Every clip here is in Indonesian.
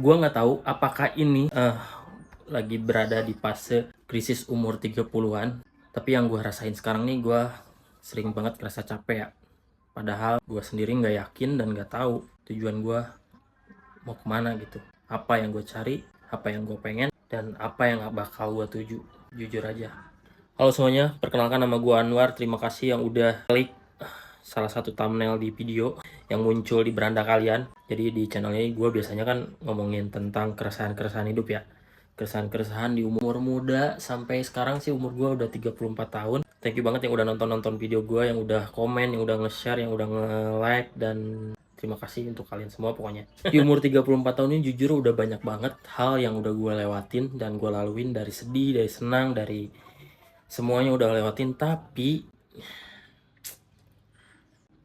Gua nggak tahu apakah ini lagi berada di fase krisis umur 30-an. Tapi yang gue rasain sekarang nih, gue sering banget ngerasa capek ya. Padahal gue sendiri nggak yakin dan nggak tahu tujuan gue mau kemana gitu. Apa yang gue cari, apa yang gue pengen, dan apa yang gak bakal gue tuju. Jujur aja. Halo semuanya, perkenalkan nama gue Anwar. Terima kasih yang udah klik salah satu thumbnail di video yang muncul di beranda kalian. Jadi di channel ini gue biasanya kan ngomongin tentang keresahan-keresahan hidup ya. Keresahan-keresahan di umur muda sampai sekarang sih umur gue udah 34 tahun. Thank you banget yang udah nonton video gue, yang udah komen, yang udah nge-share, yang udah nge-like, dan terima kasih untuk kalian semua pokoknya. Di umur 34 tahun ini jujur udah banyak banget hal yang udah gue lewatin dan gue laluin, dari sedih, dari senang, dari semuanya udah lewatin. Tapi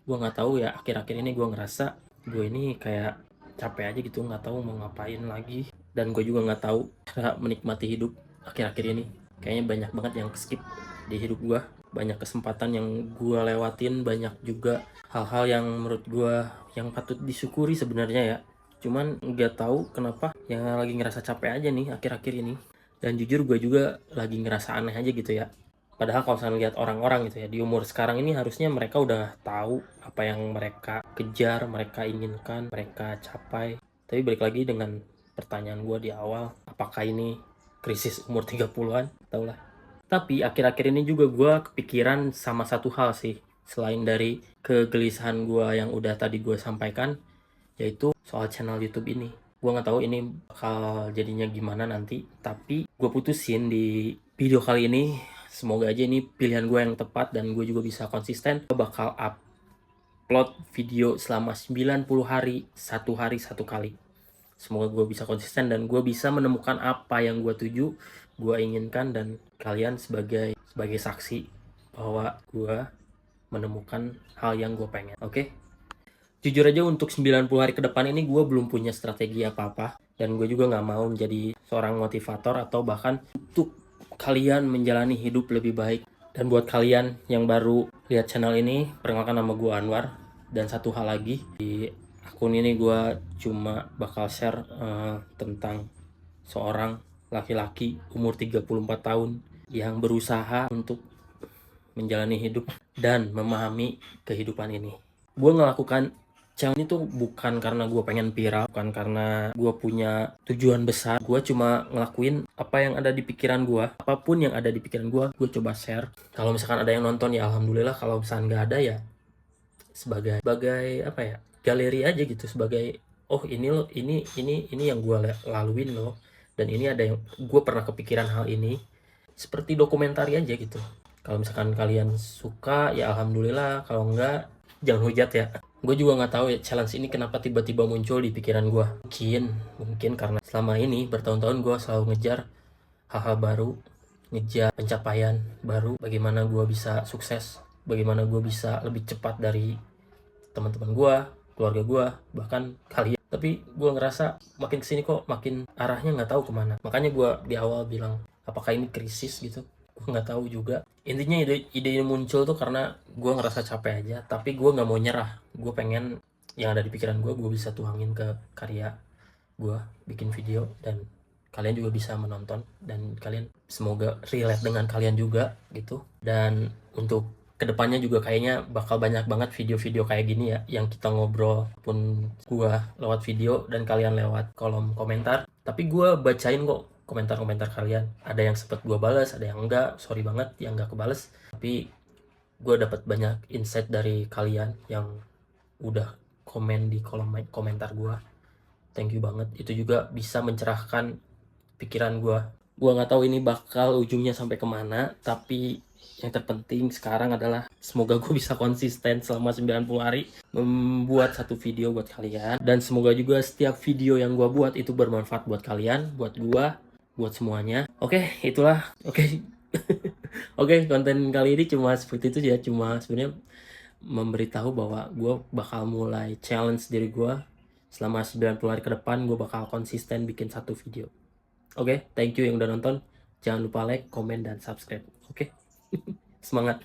gue nggak tahu ya, akhir-akhir ini gue ngerasa gue ini kayak capek aja gitu, nggak tahu mau ngapain lagi. Dan gue juga nggak tahu cara menikmati hidup akhir-akhir ini. Kayaknya banyak banget yang skip di hidup gue, banyak kesempatan yang gue lewatin, banyak juga hal-hal yang menurut gue yang patut disyukuri sebenarnya ya. Cuman nggak tahu kenapa yang lagi ngerasa capek aja nih akhir-akhir ini. Dan jujur gue juga lagi ngerasa aneh aja gitu ya. Padahal kalau misalnya lihat orang-orang gitu ya, di umur sekarang ini harusnya mereka udah tahu apa yang mereka kejar, mereka inginkan, mereka capai. Tapi balik lagi dengan pertanyaan gue di awal, apakah ini krisis umur 30-an? Tau lah. Tapi akhir-akhir ini juga gue kepikiran sama satu hal sih. Selain dari kegelisahan gue yang udah tadi gue sampaikan, yaitu soal channel YouTube ini. Gue nggak tahu ini bakal jadinya gimana nanti, tapi gue putusin di video kali ini, semoga aja ini pilihan gue yang tepat dan gue juga bisa konsisten. Gue bakal upload video selama 90 hari, satu hari satu kali. Semoga gue bisa konsisten dan gue bisa menemukan apa yang gue tuju, gue inginkan, dan kalian sebagai saksi bahwa gue menemukan hal yang gue pengen. Oke? Jujur aja untuk 90 hari ke depan ini gue belum punya strategi apa-apa. Dan gue juga gak mau menjadi seorang motivator atau bahkan untuk kalian menjalani hidup lebih baik. Dan buat kalian yang baru lihat channel ini, perkenalkan nama gue Anwar. Dan satu hal lagi, di akun ini gue cuma bakal share tentang seorang laki-laki umur 34 tahun yang berusaha untuk menjalani hidup dan memahami kehidupan ini. Gue ngelakukan channel itu bukan karena gue pengen viral, bukan karena gue punya tujuan besar. Gue cuma ngelakuin apa yang ada di pikiran gue. Apapun yang ada di pikiran gue coba share. Kalau misalkan ada yang nonton ya alhamdulillah, kalau misalkan nggak ada ya sebagai apa ya, galeri aja gitu, sebagai oh ini loh, ini yang gue laluin loh, dan ini ada yang gue pernah kepikiran hal ini, seperti dokumentari aja gitu. Kalau misalkan kalian suka ya alhamdulillah, kalau enggak jangan hujat ya. Gue juga nggak tahu ya challenge ini kenapa tiba-tiba muncul di pikiran gue. Mungkin karena selama ini bertahun-tahun gue selalu ngejar hal-hal baru, ngejar pencapaian baru, bagaimana gue bisa sukses, bagaimana gue bisa lebih cepat dari teman-teman gue, keluarga gue, bahkan kalian. Tapi gue ngerasa makin kesini kok makin arahnya nggak tahu kemana. Makanya gue di awal bilang, apakah ini krisis gitu? Gue nggak tahu juga. Intinya ide ini muncul tuh karena gue ngerasa capek aja, tapi gue nggak mau nyerah. Gue pengen yang ada di pikiran gue bisa tuangin ke karya gue, bikin video, dan kalian juga bisa menonton, dan kalian semoga relate dengan kalian juga gitu. Dan untuk kedepannya juga kayaknya bakal banyak banget video-video kayak gini ya, yang kita ngobrol pun gua lewat video dan kalian lewat kolom komentar. Tapi gua bacain kok komentar-komentar kalian. Ada yang sempet gua balas, ada yang enggak, sorry banget yang enggak kebales. Tapi gua dapat banyak insight dari kalian yang udah komen di kolom komentar gua. Thank you banget, itu juga bisa mencerahkan pikiran gua. Gua nggak tahu ini bakal ujungnya sampai kemana, tapi yang terpenting sekarang adalah semoga gue bisa konsisten selama 90 hari membuat satu video buat kalian. Dan semoga juga setiap video yang gue buat itu bermanfaat buat kalian, buat gue, buat semuanya. Oke, itulah. Oke. Oke, konten kali ini cuma seperti itu ya. Cuma sebenarnya memberitahu bahwa gue bakal mulai challenge diri gue. Selama 90 hari ke depan gue bakal konsisten bikin satu video. Oke, thank you yang udah nonton. Jangan lupa like, komen, dan subscribe. Oke, semangat.